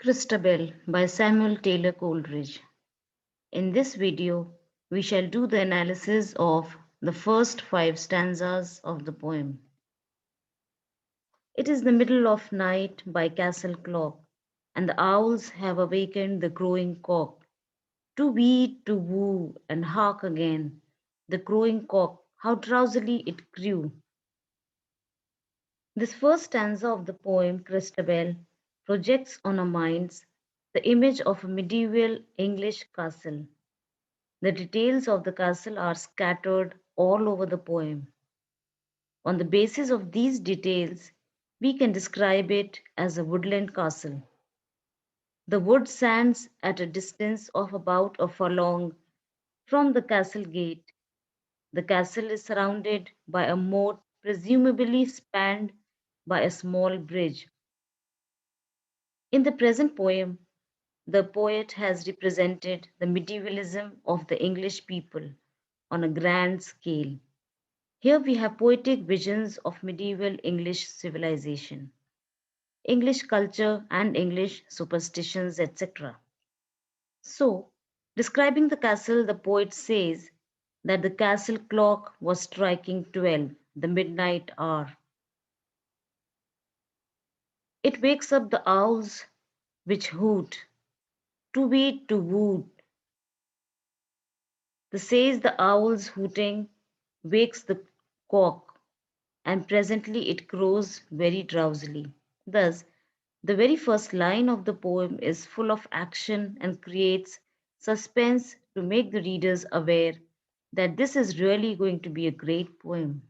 Christabel by Samuel Taylor Coleridge. In this video, we shall do the analysis of the first five stanzas of the poem. It is the middle of night by castle clock, and the owls have awakened the crowing cock. To weed, to woo, and hark again, the crowing cock, how drowsily it crew. This first stanza of the poem Christabel projects on our minds the image of a medieval English castle. The details of the castle are scattered all over the poem. On the basis of these details, we can describe it as a woodland castle. The wood stands at a distance of about a furlong from the castle gate. The castle is surrounded by a moat presumably spanned by a small bridge. In the present poem, the poet has represented the medievalism of the English people on a grand scale. Here we have poetic visions of medieval English civilization, English culture, and English superstitions, etc. So, describing the castle, the poet says that the castle clock was striking 12, the midnight hour. It wakes up the owls which hoot, to weed, to woo. The says the owl's hooting wakes the cock, and presently it crows very drowsily. Thus, the very first line of the poem is full of action and creates suspense to make the readers aware that this is really going to be a great poem.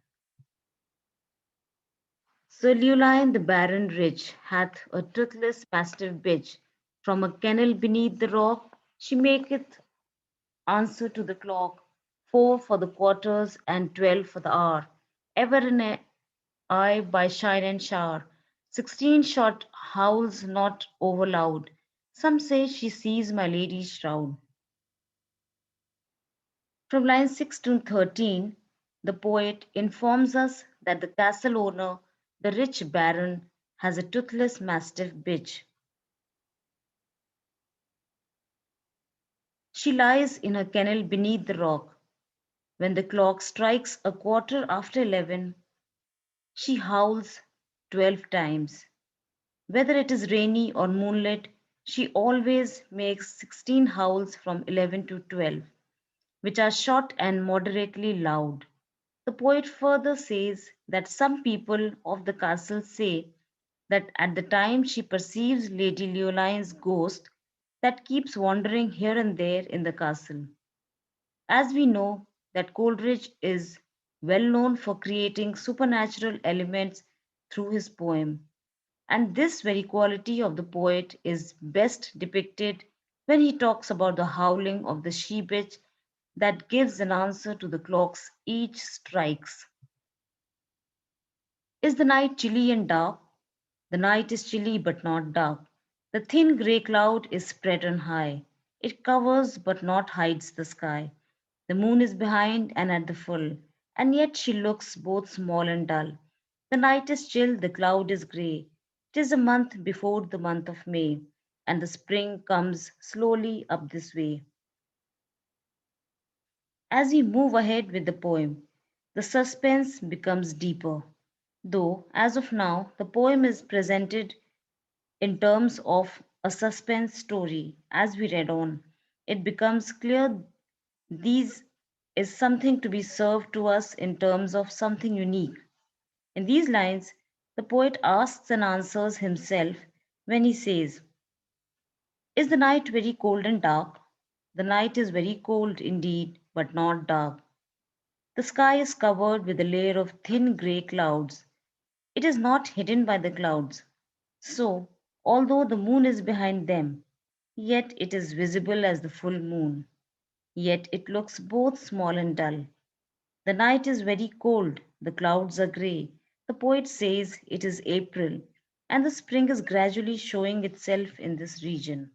Sir Llewellyn the Baron rich hath a toothless mastiff bitch. From a kennel beneath the rock she maketh answer to the clock, 4 for the quarters and 12 for the hour. Ever an eye by shine and shower, 16 short howls not over loud. Some say she sees my lady's shroud. From lines 6 to 13, the poet informs us that the castle owner, the rich baron, has a toothless mastiff bitch. She lies in her kennel beneath the rock. When the clock strikes a quarter after 11, she howls 12 times. Whether it is rainy or moonlit, she always makes 16 howls from 11 to 12, which are short and moderately loud. The poet further says that some people of the castle say that at the time she perceives Lady Leoline's ghost that keeps wandering here and there in the castle. As we know that Coleridge is well known for creating supernatural elements through his poem, and this very quality of the poet is best depicted when he talks about the howling of the she bitch that gives an answer to the clocks each strikes. Is the night chilly and dark? The night is chilly but not dark. The thin grey cloud is spread on high. It covers but not hides the sky. The moon is behind and at the full, and yet she looks both small and dull. The night is chill, the cloud is grey. 'Tis a month before the month of May, and the spring comes slowly up this way. As we move ahead with the poem, the suspense becomes deeper. Though, as of now, the poem is presented in terms of a suspense story, as we read on, it becomes clear these is something to be served to us in terms of something unique. In these lines, the poet asks and answers himself when he says, is the night very cold and dark? The night is very cold indeed, but not dark. The sky is covered with a layer of thin grey clouds. It is not hidden by the clouds. So, although the moon is behind them, yet it is visible as the full moon. Yet it looks both small and dull. The night is very cold, the clouds are grey. The poet says it is April, and the spring is gradually showing itself in this region.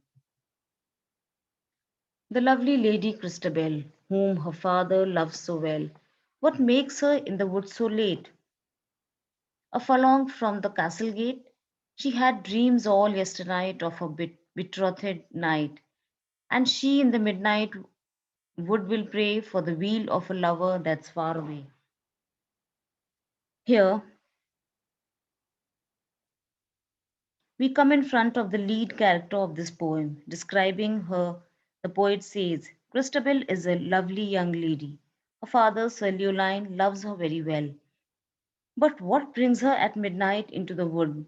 The lovely Lady Christabel, whom her father loves so well, what makes her in the wood so late? A furlong from the castle gate, she had dreams all yesternight of her betrothed night, and she in the midnight wood will pray for the wheel of a lover that's far away. Here, we come in front of the lead character of this poem. Describing her, the poet says, Christabel is a lovely young lady. Her father, Sir Leoline, loves her very well. But what brings her at midnight into the wood,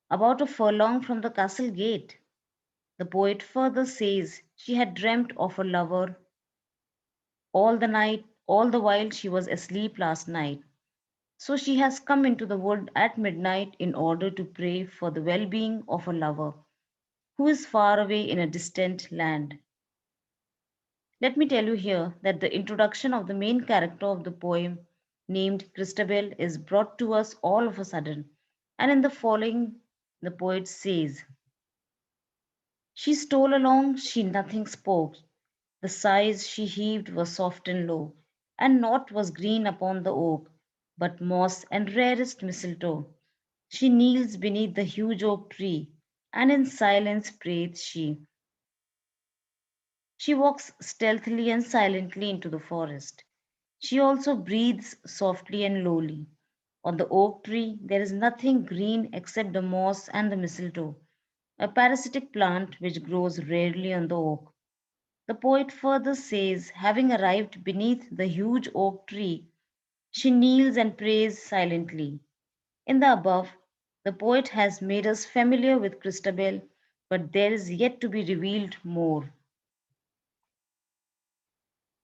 about a furlong from the castle gate? The poet further says she had dreamt of a lover all the while she was asleep last night. So she has come into the wood at midnight in order to pray for the well being of a lover who is far away in a distant land. Let me tell you here that the introduction of the main character of the poem, named Christabel, is brought to us all of a sudden. And in the following, the poet says, she stole along, she nothing spoke. The sighs she heaved were soft and low, and naught was green upon the oak, but moss and rarest mistletoe. She kneels beneath the huge oak tree, and in silence prays she. She walks stealthily and silently into the forest. She also breathes softly and lowly. On the oak tree there is nothing green except the moss and the mistletoe, a parasitic plant which grows rarely on the oak. The poet further says, having arrived beneath the huge oak tree, she kneels and prays silently. In the above, the poet has made us familiar with Christabel, but there is yet to be revealed more.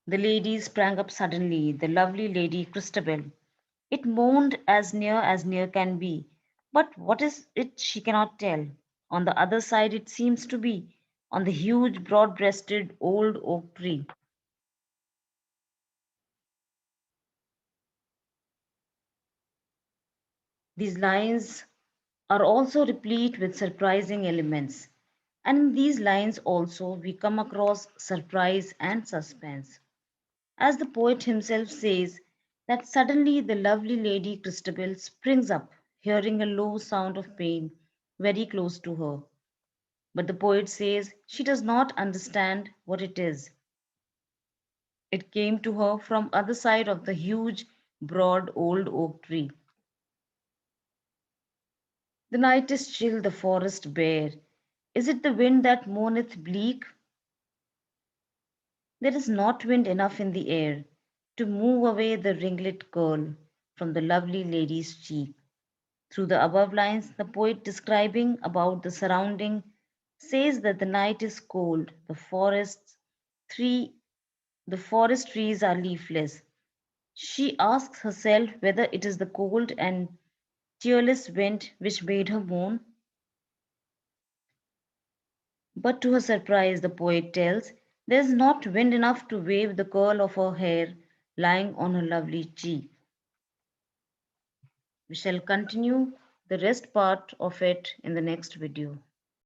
The lady sprang up suddenly, the lovely Lady Christabel. It moaned as near can be, but what is it she cannot tell. On the other side it seems to be, on the huge broad-breasted old oak tree. These lines are also replete with surprising elements. And in these lines also we come across surprise and suspense. As the poet himself says, that suddenly the lovely Lady Christabel springs up, hearing a low sound of pain very close to her. But the poet says she does not understand what it is. It came to her from other side of the huge, broad old oak tree. The night is chill, the forest bare. Is it the wind that moaneth bleak? There is not wind enough in the air to move away the ringlet curl from the lovely lady's cheek. Through the above lines, the poet describing about the surrounding says that the night is cold, three, the forest trees are leafless. She asks herself whether it is the cold and tearless wind which made her moan. But to her surprise, the poet tells, there is not wind enough to wave the curl of her hair lying on her lovely cheek. We shall continue the rest part of it in the next video.